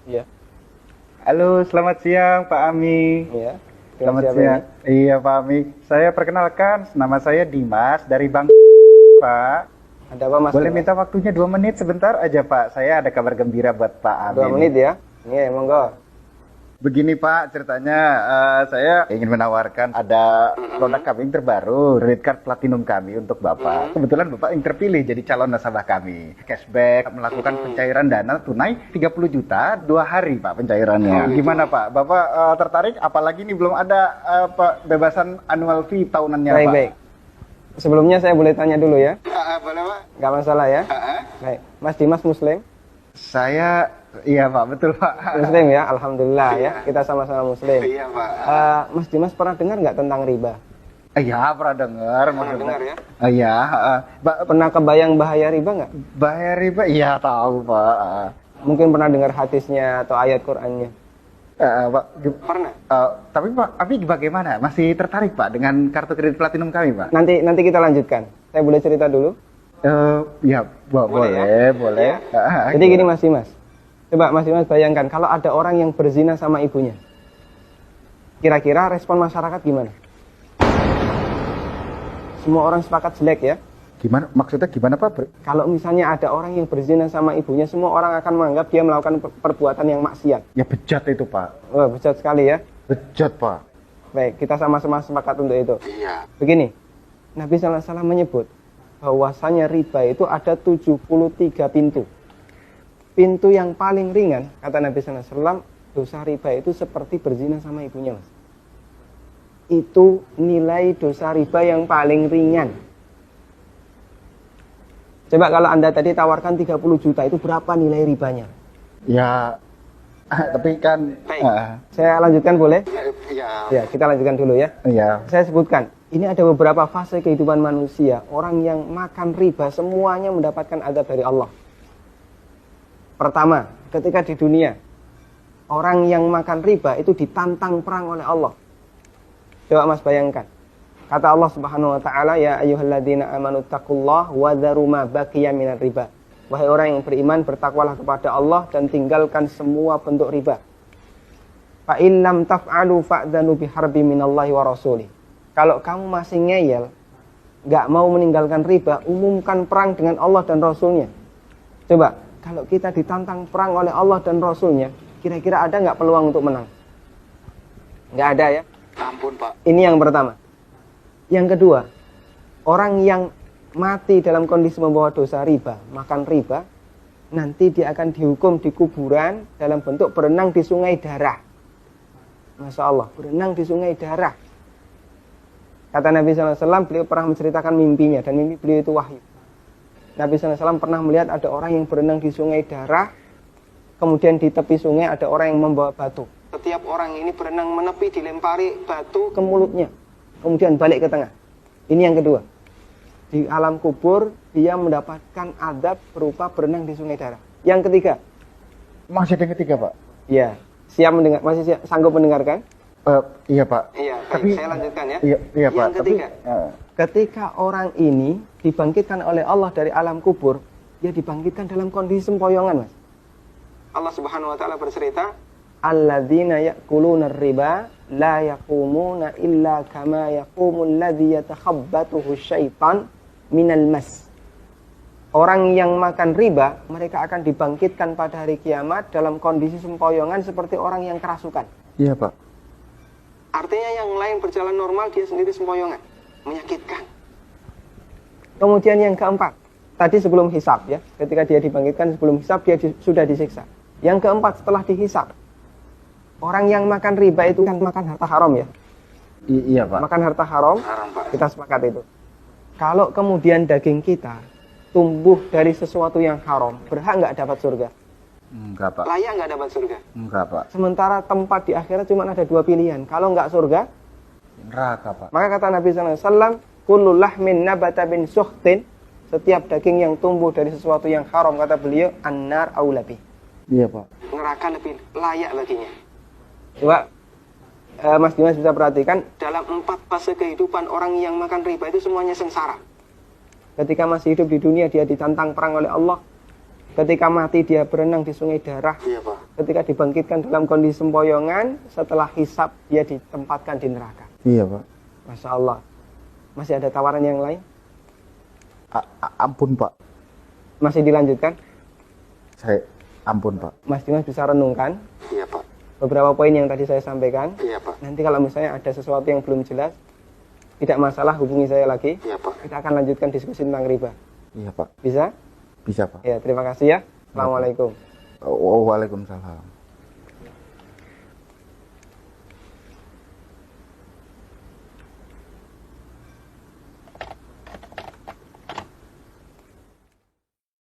Iya. Halo, selamat siang Pak Ami. Iya. Selamat siang. Iya Pak Ami. Saya perkenalkan, nama saya Dimas dari Bang Pak. Ada apa Mas? Boleh minta waktunya 2 menit sebentar aja Pak. Saya ada kabar gembira buat Pak Ami. 2 menit ya? Iya, monggo. Begini Pak, ceritanya saya ingin menawarkan ada produk kami yang terbaru, Credit Card Platinum kami untuk Bapak. Kebetulan Bapak yang terpilih jadi calon nasabah kami. Cashback, melakukan pencairan dana tunai 30 juta, 2 hari Pak pencairannya. Gimana Pak? Bapak tertarik? Apalagi ini belum ada bebasan annual fee tahunannya Pak. Baik. Sebelumnya saya boleh tanya dulu ya? Boleh Pak? Nggak masalah ya? Baik. Mas Dimas Muslim? Saya, iya Pak, betul Pak. Muslim ya, Alhamdulillah ya. Kita sama-sama Muslim. Iya Pak. Mas Dimas pernah dengar nggak tentang riba? Iya, pernah dengar. Pernah dengar ya? Iya. Pernah kebayang bahaya riba nggak? Bahaya riba? Iya tahu Pak. Mungkin pernah dengar hadisnya atau ayat Qur'annya? Pak, Pernah. tapi Pak, bagaimana? Masih tertarik Pak dengan kartu kredit platinum kami Pak? Nanti kita lanjutkan. Saya boleh cerita dulu? Ya, boleh. Ya? Jadi gini Mas Dimas. Coba Mas Dimas bayangkan kalau ada orang yang berzina sama ibunya. Kira-kira respon masyarakat gimana? Semua orang sepakat jelek ya. Gimana? Maksudnya gimana Pak? Kalau misalnya ada orang yang berzina sama ibunya, semua orang akan menganggap dia melakukan perbuatan yang maksiat. Ya bejat itu Pak. Wah, bejat sekali ya. Bejat Pak. Baik, kita sama-sama sepakat untuk itu. Iya. Begini, Nabi SAW menyebut bahwasanya riba itu ada 73 pintu. Pintu yang paling ringan, kata Nabi SAW, dosa riba itu seperti berzina sama ibunya, Mas. Itu nilai dosa riba yang paling ringan. Coba kalau Anda tadi tawarkan 30 juta, itu berapa nilai ribanya? Ya, tapi kan... Saya lanjutkan boleh? Iya. Ya, kita lanjutkan dulu ya. Iya. Saya sebutkan, ini ada beberapa fase kehidupan manusia. Orang yang makan riba semuanya mendapatkan azab dari Allah. Pertama, ketika di dunia, orang yang makan riba itu ditantang perang oleh Allah. Coba Mas bayangkan. Kata Allah Subhanahu wa taala, ya ayyuhalladzina amanu taqullaha wa dharu ma baqiya minar riba. Wahai orang yang beriman, bertakwalah kepada Allah dan tinggalkan semua bentuk riba. Fa in lam taf'alu fa'dzanu biharbi minallahi wa rasulih. Kalau kamu masih ngeyel, nggak mau meninggalkan riba, umumkan perang dengan Allah dan Rasulnya. Coba, kalau kita ditantang perang oleh Allah dan Rasulnya, kira-kira ada nggak peluang untuk menang? Nggak ada ya? Ampun Pak. Ini yang pertama. Yang kedua, orang yang mati dalam kondisi membawa dosa riba, makan riba, nanti dia akan dihukum di kuburan dalam bentuk berenang di sungai darah. Masya Allah, berenang di sungai darah. Kata Nabi SAW, beliau pernah menceritakan mimpinya, dan mimpi beliau itu wahyu. Nabi SAW pernah melihat ada orang yang berenang di sungai darah, kemudian di tepi sungai ada orang yang membawa batu. Setiap orang ini berenang menepi, dilempari batu ke mulutnya, kemudian balik ke tengah. Ini yang kedua. Di alam kubur, dia mendapatkan azab berupa berenang di sungai darah. Yang ketiga. Masih ada yang ketiga Pak? Iya. Siap mendengar? Masih sanggup mendengarkan? Iya Pak. Iya, tapi saya lanjutkan ya. Iya Pak. Yang ketiga. Ketika orang ini dibangkitkan oleh Allah dari alam kubur, dia dibangkitkan dalam kondisi sempoyongan, Mas. Allah Subhanahu wa taala bercerita, alladzina ya'kuluna riba la yaqumuna illa kama yaqumul ladzi yatakhabbathu syaitan minal mas. Orang yang makan riba, mereka akan dibangkitkan pada hari kiamat dalam kondisi sempoyongan seperti orang yang kerasukan. Iya Pak. Artinya yang lain berjalan normal, dia sendiri sempoyongan, menyakitkan. Kemudian yang keempat, tadi sebelum hisab ya, ketika dia dibangkitkan sebelum hisab, dia sudah disiksa. Yang keempat, setelah dihisab, orang yang makan riba itu kan makan harta haram ya. Iya Pak. Makan harta haram, Pak. kita sepakat itu. Kalau kemudian daging kita tumbuh dari sesuatu yang haram, berhak nggak dapat surga? Enggak Pak. Layak nggak dapat surga? Enggak Pak. Sementara tempat di akhirat cuma ada 2 pilihan. Kalau nggak surga, neraka Pak. maka kata Nabi SAW, kullu lahmin nabata bin suhtin, setiap daging yang tumbuh dari sesuatu yang haram, kata beliau, annar aulabi. Iya Pak. Neraka lebih layak baginya. Coba Mas Dimas bisa perhatikan, dalam 4 fase kehidupan orang yang makan riba itu semuanya sengsara. Ketika masih hidup di dunia, dia ditantang perang oleh Allah. Ketika mati, dia berenang di sungai darah. Iya Pak. ketika dibangkitkan dalam kondisi sempoyongan, setelah hisab dia ditempatkan di neraka. Iya Pak. Masya Allah. Masih ada tawaran yang lain? Ampun Pak. Masih dilanjutkan? Saya ampun Pak. Mas Dimas bisa renungkan Iya Pak. beberapa poin yang tadi saya sampaikan. Iya Pak. Nanti kalau misalnya ada sesuatu yang belum jelas, tidak masalah, hubungi saya lagi. Iya Pak. Kita akan lanjutkan diskusi tentang riba. Iya Pak. Bisa? Bisa Pak. Ya, terima kasih ya. Assalamualaikum. Waalaikumsalam.